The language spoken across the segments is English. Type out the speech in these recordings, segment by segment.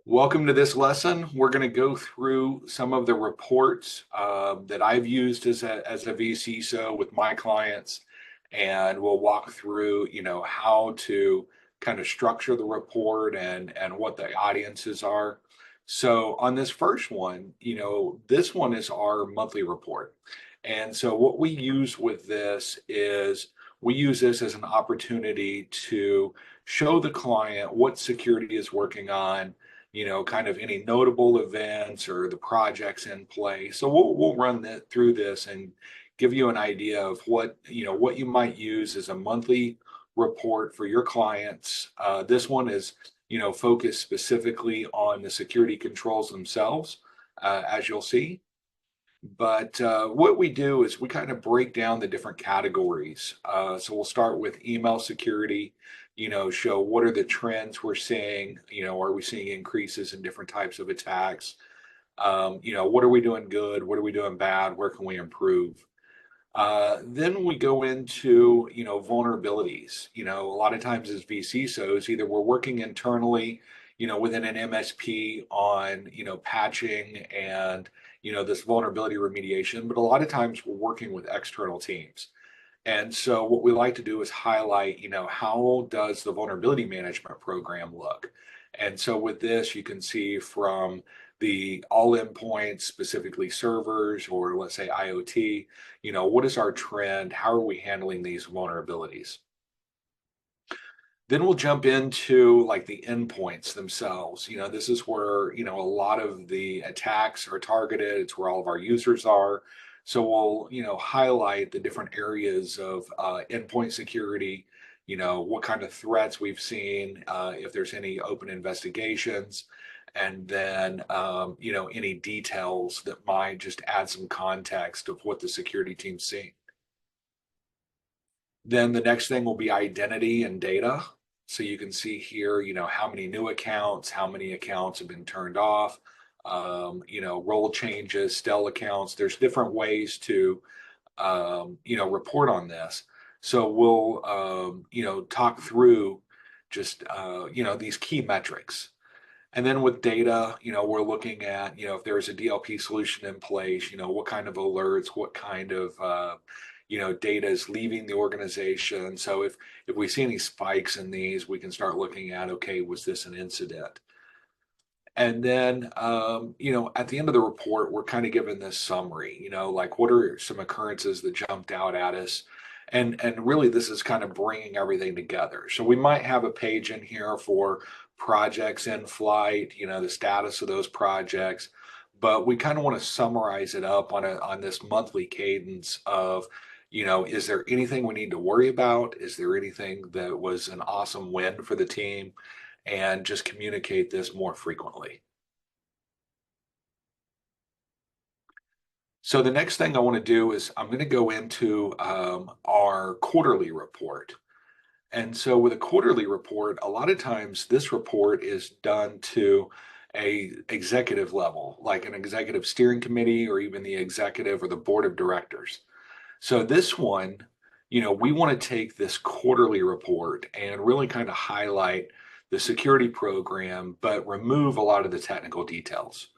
Welcome to this lesson. We're going to go through some of the reports that I've used as a vCISO with my clients, and we'll walk through, how to kind of structure the report and what the audiences are. So on this first one, this one is our monthly report. And so what we use with this is we use this as an opportunity to show the client what security is working on, kind of any notable events or the projects in play. So we'll run through this and give you an idea of what you might use as a monthly report for your clients. This one is, focused specifically on the security controls themselves, as you'll see. But what we do is we kind of break down the different categories. So we'll start with email security, show what are the trends we're seeing, are we seeing increases in different types of attacks? What are we doing good? What are we doing bad? Where can we improve? Then we go into, vulnerabilities. A lot of times as vCISOs, either we're working internally, within an MSP on, patching and, this vulnerability remediation, but a lot of times we're working with external teams. And so what we like to do is highlight, how does the vulnerability management program look? And so with this, you can see from the all endpoints, specifically servers, or let's say IoT, what is our trend? How are we handling these vulnerabilities? Then we'll jump into like the endpoints themselves. This is where, a lot of the attacks are targeted. It's where all of our users are. So we'll, highlight the different areas of endpoint security, what kind of threats we've seen, if there's any open investigations, and then, any details that might just add some context of what the security team's seeing. Then the next thing will be identity and data. So you can see here, how many new accounts, how many accounts have been turned off, role changes, stale accounts. There's different ways to, report on this. So we'll, talk through just, these key metrics. And then with data, we're looking at, if there's a DLP solution in place, what kind of alerts, what kind of, data is leaving the organization. So if we see any spikes in these, we can start looking at, okay, was this an incident? And then, at the end of the report, we're kind of given this summary, like what are some occurrences that jumped out at us? And really, this is kind of bringing everything together. So we might have a page in here for projects in flight, the status of those projects, but we kind of want to summarize it up on this monthly cadence of, is there anything we need to worry about? Is there anything that was an awesome win for the team? And just communicate this more frequently. So the next thing I want to do is I'm going to go into our quarterly report. And so with a quarterly report, a lot of times this report is done to a executive level, like an executive steering committee or even the executive or the board of directors. So this one, we want to take this quarterly report and really kind of highlight the security program, but remove a lot of the technical details.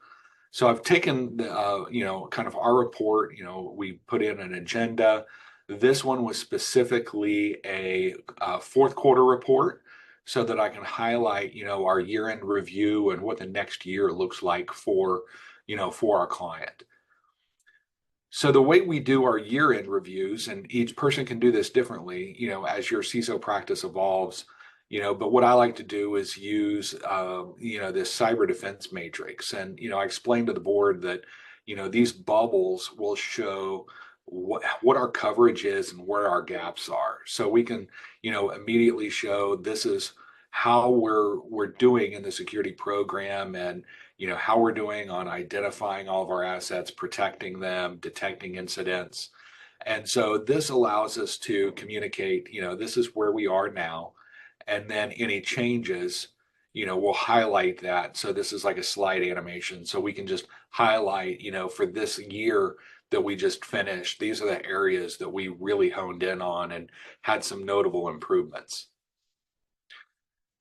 So I've taken the, kind of our report, we put in an agenda. This one was specifically a fourth quarter report so that I can highlight, our year-end review and what the next year looks like for our client. So the way we do our year-end reviews, and each person can do this differently, as your CISO practice evolves, but what I like to do is use, this cyber defense matrix. And, I explained to the board that, these bubbles will show what our coverage is and where our gaps are. So we can, immediately show this is how we're doing in the security program, and how we're doing on identifying all of our assets, protecting them, detecting incidents. And so this allows us to communicate, this is where we are now. And then any changes, we'll highlight that. So this is like a slide animation. So we can just highlight, for this year that we just finished, these are the areas that we really honed in on and had some notable improvements.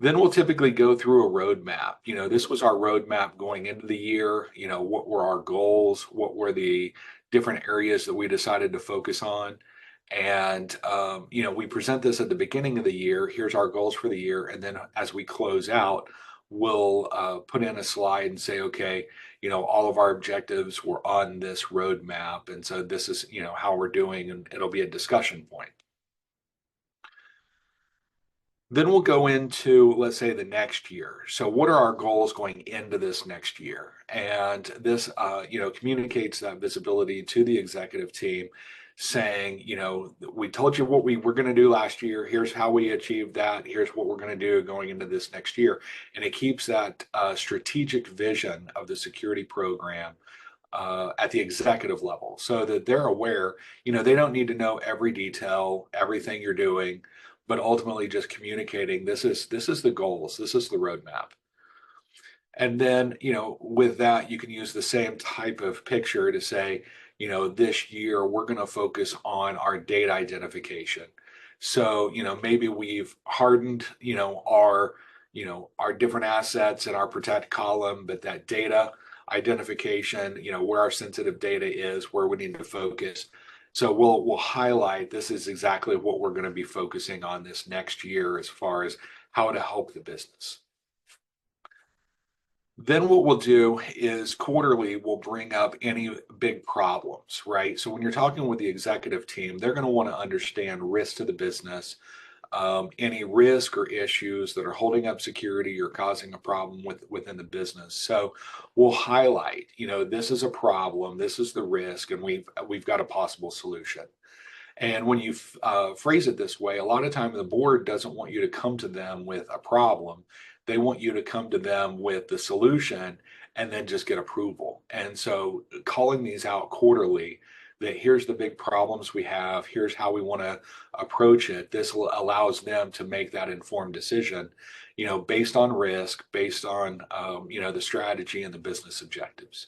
Then we'll typically go through a roadmap. This was our roadmap going into the year. What were our goals? What were the different areas that we decided to focus on? And, we present this at the beginning of the year. Here's our goals for the year. And then as we close out, we'll put in a slide and say, okay, all of our objectives were on this roadmap. And so this is, how we're doing, and it'll be a discussion point. Then we'll go into, let's say, the next year. So what are our goals going into this next year? And this, communicates that visibility to the executive team, saying, we told you what we were going to do last year. Here's how we achieved that. Here's what we're going to do going into this next year. And it keeps that strategic vision of the security program at the executive level, so that they're aware. They don't need to know every detail, everything you're doing, but ultimately just communicating, this is the goals, this is the roadmap. And then, with that, you can use the same type of picture to say, this year we're going to focus on our data identification. So, maybe we've hardened, our different assets in our protect column, but that data identification, where our sensitive data is, where we need to focus. So we'll highlight, this is exactly what we're going to be focusing on this next year as far as how to help the business. Then what we'll do is quarterly, we'll bring up any big problems, right? So when you're talking with the executive team, they're going to want to understand risk to the business, any risk or issues that are holding up security or causing a problem within the business. So we'll highlight, this is a problem, this is the risk, and we've got a possible solution. And when you phrase it this way, a lot of time the board doesn't want you to come to them with a problem. They want you to come to them with the solution and then just get approval. And so calling these out quarterly, that here's the big problems we have, here's how we want to approach it. This allows them to make that informed decision, based on risk, based on, the strategy and the business objectives.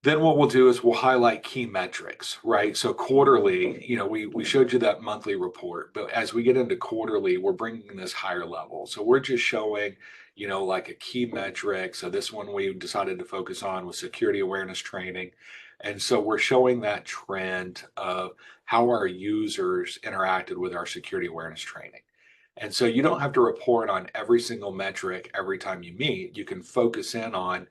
Then what we'll do is we'll highlight key metrics, right? So quarterly, we showed you that monthly report, but as we get into quarterly, we're bringing this higher level. So we're just showing, like a key metric. So this one we decided to focus on was security awareness training. And so we're showing that trend of how our users interacted with our security awareness training. And so you don't have to report on every single metric every time you meet. You can focus in on,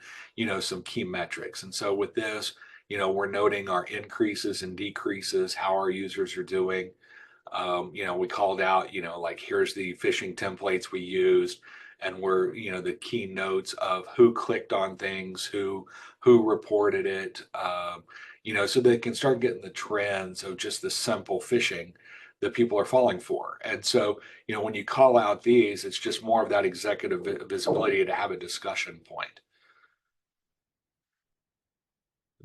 some key metrics. And so with this, we're noting our increases and decreases, how our users are doing. We called out, like here's the phishing templates we used, and we're, the key notes of who clicked on things, who reported it, so they can start getting the trends of just the simple phishing that people are falling for. And so, when you call out these, it's just more of that executive visibility to have a discussion point.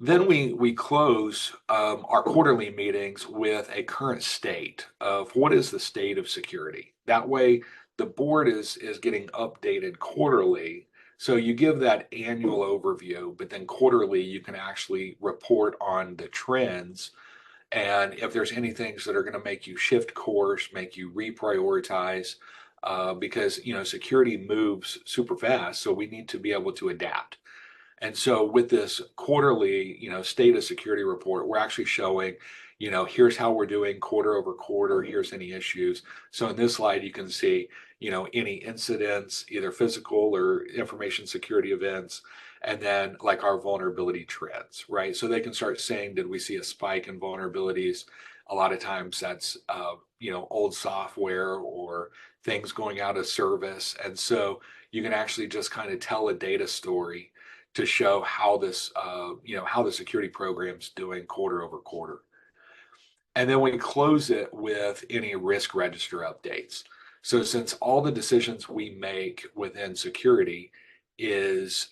Then we close our quarterly meetings with a current state of what is the state of security. That way, the board is getting updated quarterly. So you give that annual overview, but then quarterly you can actually report on the trends. And if there's any things that are going to make you shift course, make you reprioritize, because security moves super fast, so we need to be able to adapt. And so with this quarterly, state of security report, we're actually showing, here's how we're doing quarter over quarter. Here's any issues. So in this slide, you can see, any incidents, either physical or information security events, and then like our vulnerability trends, right? So they can start saying, did we see a spike in vulnerabilities? A lot of times that's, old software or things going out of service. And so you can actually just kind of tell a data story to show how this, how the security program's doing quarter over quarter. And then we close it with any risk register updates. So since all the decisions we make within security is,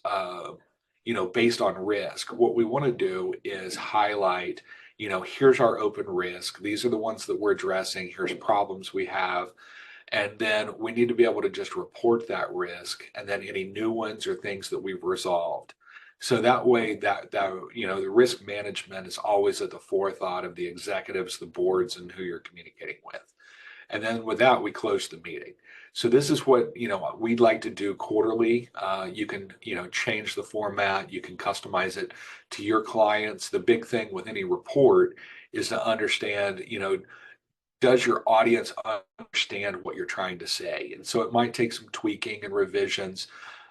based on risk, what we want to do is highlight, here's our open risk. These are the ones that we're addressing. Here's problems we have. And then we need to be able to just report that risk, and then any new ones or things that we've resolved. So that way that the risk management is always at the forethought of the executives, the boards, and who you're communicating with. And then with that, we close the meeting. So this is what, we'd like to do quarterly. You can, change the format. You can customize it to your clients. The big thing with any report is to understand, does your audience understand what you're trying to say? And so it might take some tweaking and revisions.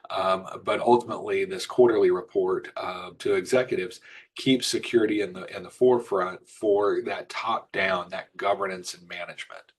But ultimately, this quarterly report to executives keeps security in the forefront for that top down, that governance and management.